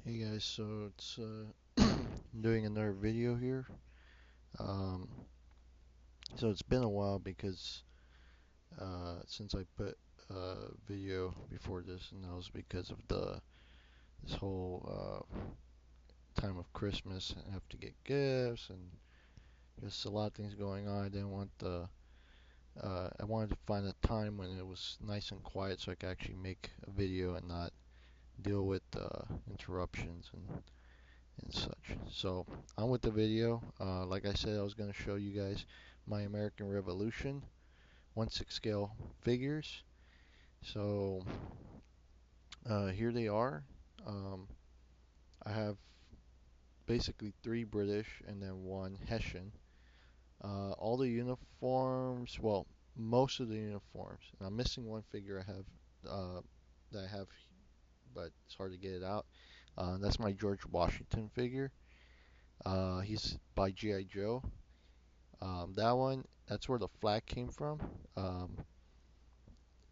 Hey guys, so it's I'm doing another video here. Um, so it's been a while because since I put a video before this, and that was because of this whole time of Christmas. I have to get gifts and just a lot of things going on. I didn't want I wanted to find a time when it was nice and quiet so I could actually make a video and not deal with interruptions and such. So on with the video. Like I said, I was going to show you guys my American Revolution 1/6 scale figures. So here they are. Um, I have basically three British and then one Hessian. All the uniforms, well, most of the uniforms. And I'm missing one figure that I have, but it's hard to get it out. That's my George Washington figure. He's by G.I. Joe. That one, that's where the flag came from. Um,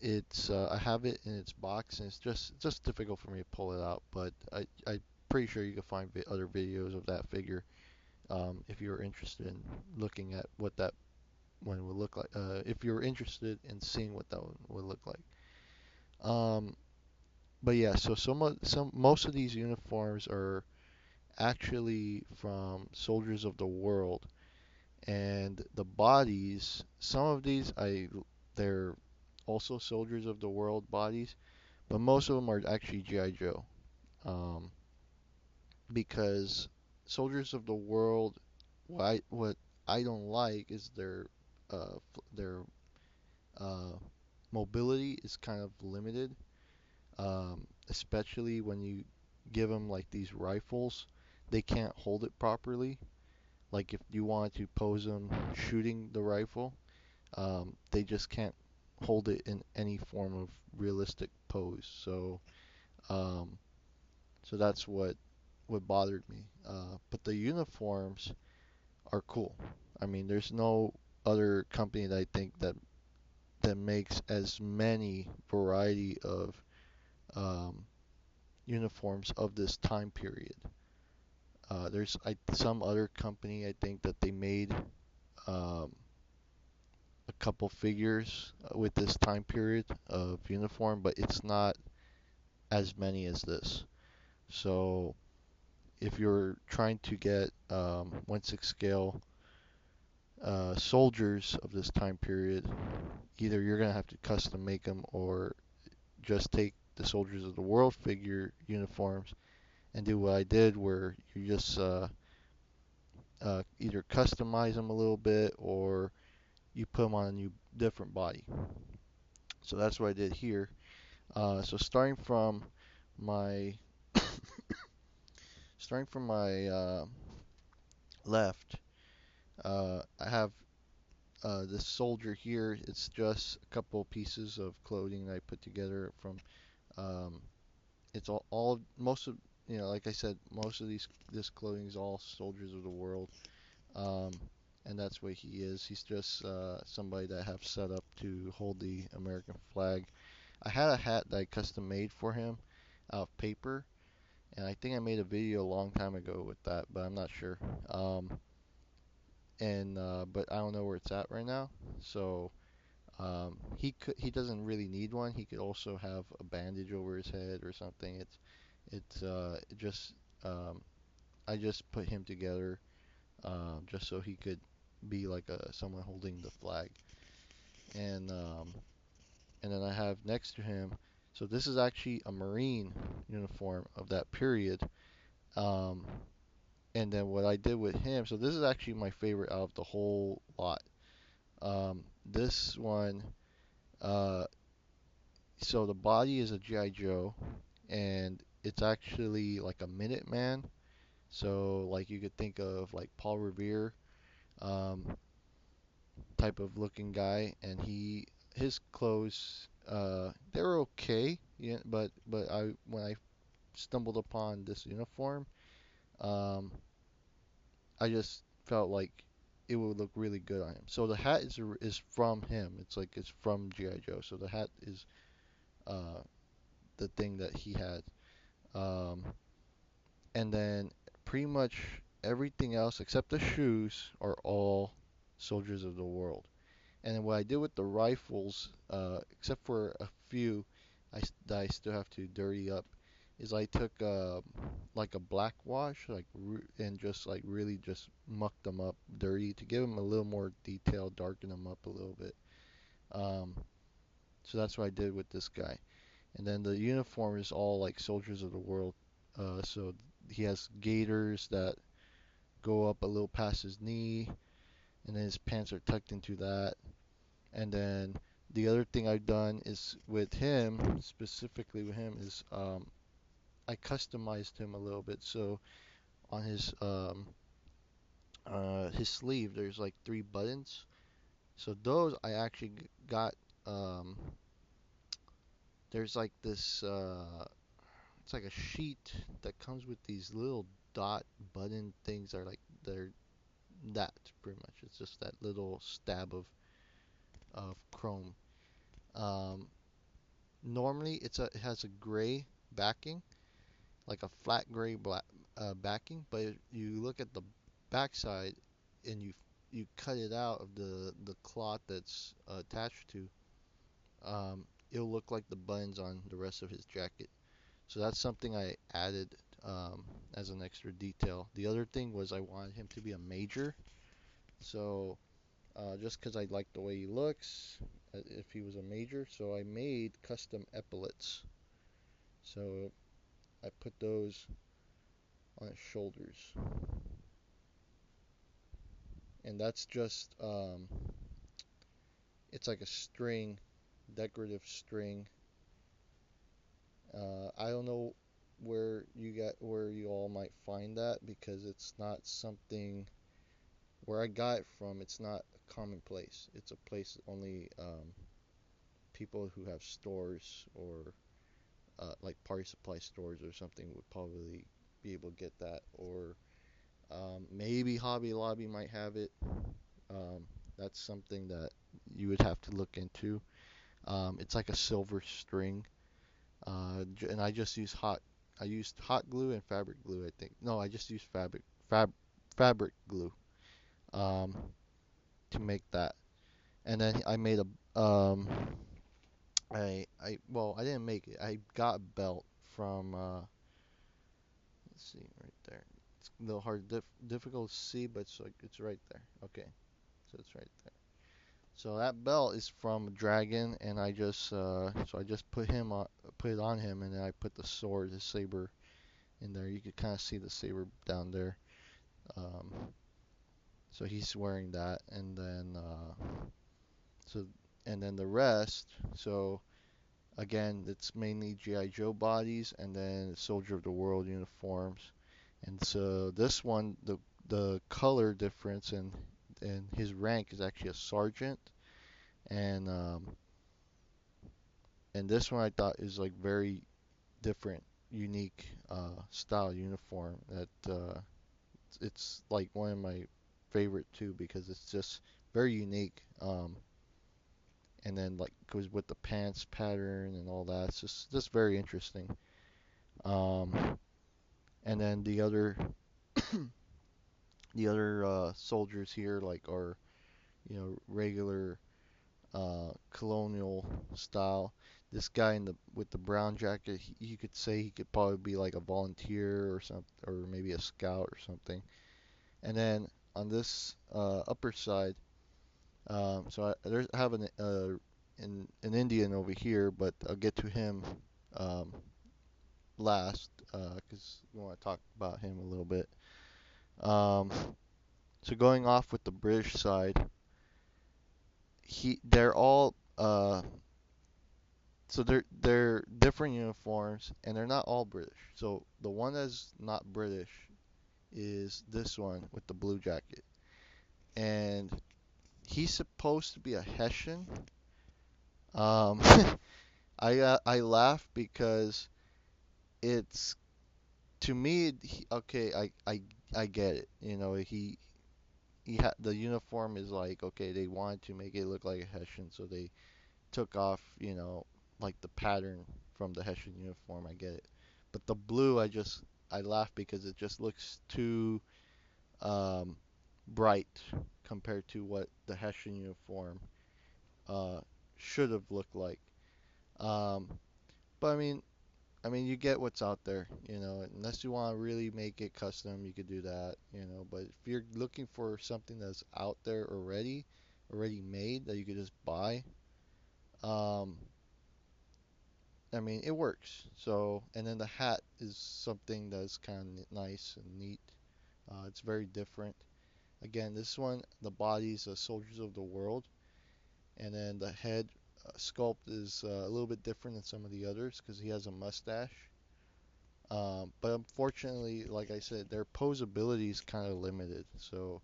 it's I have it in its box, and it's just difficult for me to pull it out. But I'm pretty sure you can find other videos of that figure if you're interested in looking at what that one would look like. If you're interested in seeing what that one would look like. Um, but yeah, so some most of these uniforms are actually from Soldiers of the World, and the bodies, some of these they're also Soldiers of the World bodies, but most of them are actually GI Joe. Um, because Soldiers of the World, what I don't like is their uh, mobility is kind of limited, especially when you give them like these rifles, they can't hold it properly. Like if you wanted to pose them shooting the rifle, they just can't hold it in any form of realistic pose. Um, so that's what bothered me. But the uniforms are cool. I mean, there's no other company that I think that makes as many variety of um, uniforms of this time period. There's some other company I think that they made um, a couple figures with this time period of uniform, but it's not as many as this. So if you're trying to get 1/6 scale soldiers of this time period, either you're gonna have to custom make them or just take the Soldiers of the World figure uniforms and do what I did, where you just either customize them a little bit or you put them on a new different body. So that's what I did here. So my starting from my left, I have this soldier here. It's just a couple pieces of clothing that I put together from. Um, it's all most of like I said, most of this clothing is all soldiers of the world. Um, and that's what he is. He's just somebody that I have set up to hold the American flag. I had a hat that I custom made for him out of paper, and I think I made a video a long time ago with that, but I'm not sure. And but I don't know where it's at right now. So he doesn't really need one. He could also have a bandage over his head or something. It just um, I just put him together just so he could be like someone holding the flag. And and then I have next to him. So this is actually a Marine uniform of that period. Um, and then what I did with him. So this is actually my favorite out of the whole lot. This one. Uh, so the body is a GI Joe, and it's actually like a Minuteman. So like you could think of like Paul Revere um, type of looking guy, and his clothes they're okay, yeah, but I when I stumbled upon this uniform, um, I just felt like it would look really good on him. So the hat is from him. It's like it's from GI Joe. So the hat is uh, the thing that he had. Um, and then pretty much everything else except the shoes are all soldiers of the world. And then what I did with the rifles, except for a few that I still have to dirty up, is I took like a black wash, and just like really just mucked them up dirty to give them a little more detail, darken them up a little bit. Um, so that's what I did with this guy. And then the uniform is all like soldiers of the world. So he has gaiters that go up a little past his knee, and then his pants are tucked into that. And then the other thing I've done is with him, specifically with him, is I customized him a little bit. So on his sleeve, there's like three buttons. So those I actually got. Um, there's like this. It's like a sheet that comes with these little dot button things. Are like they're that pretty much. It's just that little stab of chrome. Um, Normally it has a gray backing, like a flat gray black backing, but if you look at the backside and you cut it out of the cloth that's attached to, it'll look like the buttons on the rest of his jacket. So that's something I added as an extra detail. The other thing was I wanted him to be a major, so just because I like the way he looks, if he was a major, so I made custom epaulets. So I put those on his shoulders, and that's just it's like a string, decorative string. I don't know where you all might find that because it's not something where I got it from. It's not a commonplace. It's a place only people who have stores or like party supply stores or something would probably be able to get that, or maybe Hobby Lobby might have it. Um, that's something that you would have to look into. It's like a silver string, and I just use hot. I used hot glue and fabric glue. I think no, I just used fabric glue um, to make that. And then I made a I well I didn't make it. I got a belt from let's see right there. It's a little hard difficult to see, but it's right there. Okay, so it's right there. So that belt is from Dragon, and I just put it on him, and then I put the sword, the saber, in there. You could kind of see the saber down there. Um, so he's wearing that, so and then the rest. So again, it's mainly GI Joe bodies, and then Soldier of the World uniforms. And so this one, the color difference and his rank is actually a sergeant, and this one I thought is like very different, unique style uniform that it's like one of my favorite too because it's just very unique. And then like goes with the pants pattern and all that. It's just very interesting. Um, and then the other soldiers here like are regular colonial style. This guy in the with the brown jacket, you could say he could probably be like a volunteer or something, or maybe a scout or something. And then on this upper side, I have an Indian over here, but I'll get to him um, last because we want to talk about him a little bit. Um, so going off with the British side, they're all so they're different uniforms, and they're not all British. So the one that's not British is this one with the blue jacket, and he's supposed to be a Hessian. Um, I laugh because it's to me okay. I get it. The uniform is like okay. They wanted to make it look like a Hessian, so they took off like the pattern from the Hessian uniform. I get it, but the blue I just I laugh because it just looks too um, bright compared to what the Hessian uniform uh, should have looked like. Um, but I mean, you get what's out there, unless you want to really make it custom, you could do that, But if you're looking for something that's out there already made that you could just buy, um, I mean, it works. So, and then the hat is something that's kind of nice and neat. It's very different. Again, this one, the body's Soldiers of the World, and then the head sculpt is a little bit different than some of the others because he has a mustache. But unfortunately, like I said, their posability is kind of limited, so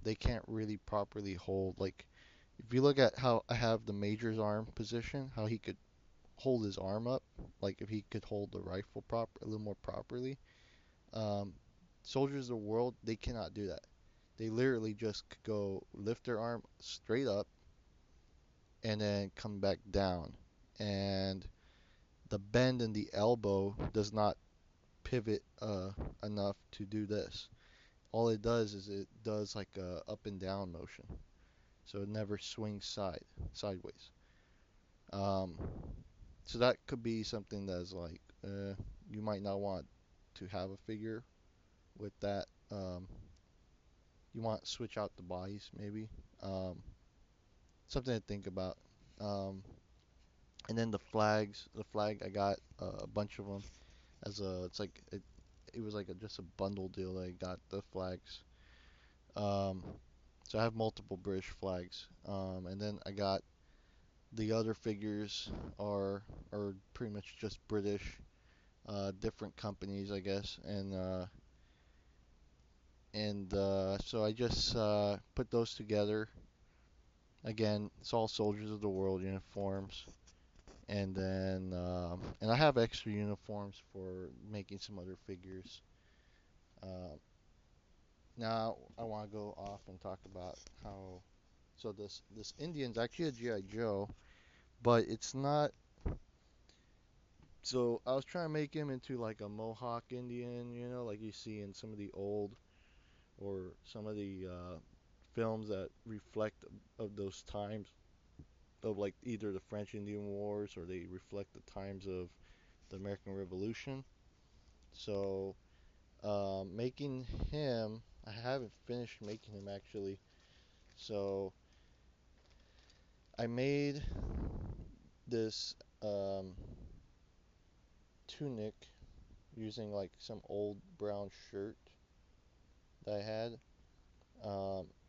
they can't really properly hold. Like, if you look at how I have the Major's arm position, how he could hold his arm up, like if he could hold the rifle a little more properly. Um, Soldiers of the World, they cannot do that. They literally just go lift their arm straight up and then come back down, and the bend in the elbow does not pivot enough to do this. All it does is it does like a up and down motion, so it never swings sideways. Um, so that could be something that's like you might not want to have a figure with that. You want to switch out the bodies maybe. Um, Something to think about. Um, and then the flags, the flag I got a bunch of them as a it's like it was like just a bundle deal that I got the flags. Um, so I have multiple British flags. And then I got the other figures are pretty much just British, different companies, I guess, and so I just put those together. Again, it's all Soldiers of the World uniforms, and I have extra uniforms for making some other figures. Uh, Now I want to go off and talk about how this Indian's actually a GI Joe, but it's not. So I was trying to make him into like a Mohawk Indian, like you see in some of the old or some of the films that reflect of those times of like either the French Indian Wars or they reflect the times of the American Revolution. So making him, I haven't finished making him actually. So I made this um, tunic using like some old brown shirt that I had,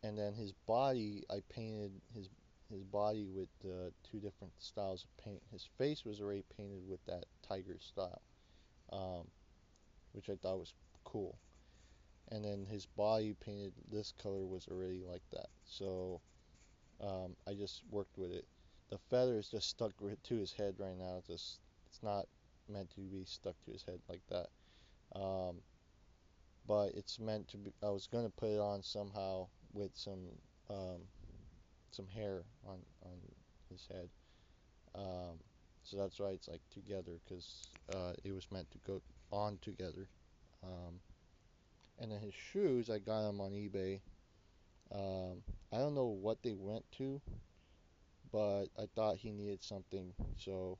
and then his body I painted his body with two different styles of paint. His face was already painted with that tiger style, um, which I thought was cool. And then his body painted this color was already like that. So I just worked with it. The feather is just stuck to his head right now. It's not meant to be stuck to his head like that. Um, but it's meant to be. I was gonna put it on somehow with um, some hair on his head. Um, so that's why it's like together because it was meant to go on together. Um, and then his shoes, I got them on eBay. I don't know what they went to, but I thought he needed something, so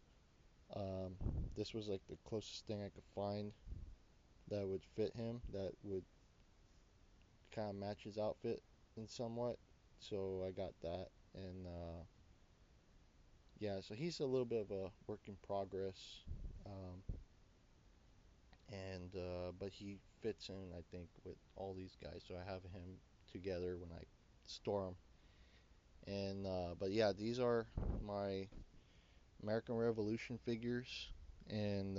um, this was like the closest thing I could find that would fit him, that would kind of match his outfit in somewhat. So I got that, and yeah, so he's a little bit of a work in progress, um, and but he fits in, I think, with all these guys. So I have him together when I store them, and but yeah, these are my American Revolution figures, and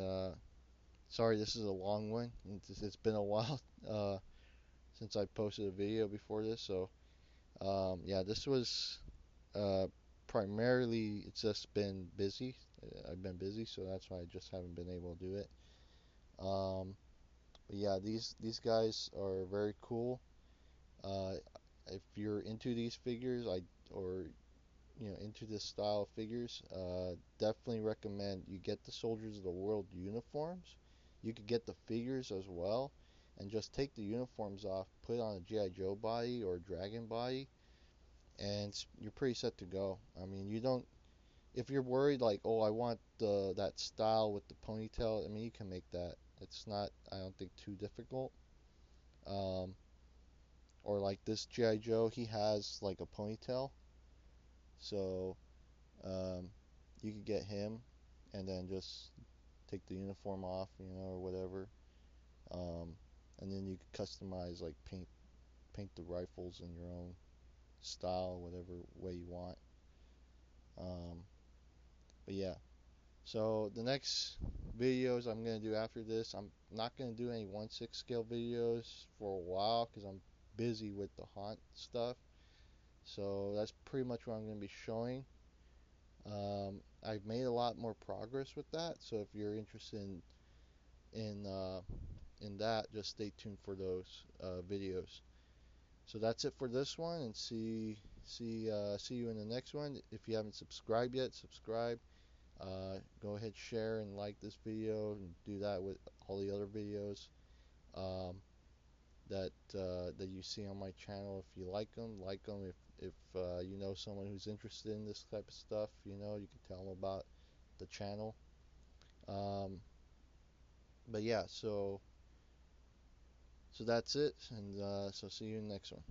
sorry, this is a long one. It's been a while uh, since I posted a video before this, so yeah, this was uh, primarily it's just been busy. I've been busy, so that's why I just haven't been able to do it. Um, but yeah, these guys are very cool. Uh, if you're into these figures, or into this style of figures, definitely recommend you get the Soldiers of the World uniforms You could get the figures as well and just take the uniforms off, put on a G.I. Joe body or a Dragon body, and you're pretty set to go. I mean, you don't, if you're worried like, oh, I want that style with the ponytail, I mean, you can make that. It's not, I don't think, too difficult. Um, or like this G.I. Joe, he has like a ponytail, so um, you could get him and then just take the uniform off, or whatever. Um, and then you could customize, like paint the rifles in your own style, whatever way you want. Um, but yeah, so the next videos I'm gonna do after this, I'm not gonna do any 1/6 scale videos for a while because I'm busy with the haunt stuff. So that's pretty much what I'm gonna be showing. I've made a lot more progress with that, so if you're interested in uh, in that, just stay tuned for those videos. So that's it for this one, and see you in the next one. If you haven't subscribed yet, subscribe. Go ahead, share and like this video, and do that with all the other videos um, that you see on my channel. If you like them, like them. If you know someone who's interested in this type of stuff, you can tell them about the channel. Um, but yeah, so that's it, and so see you in the next one.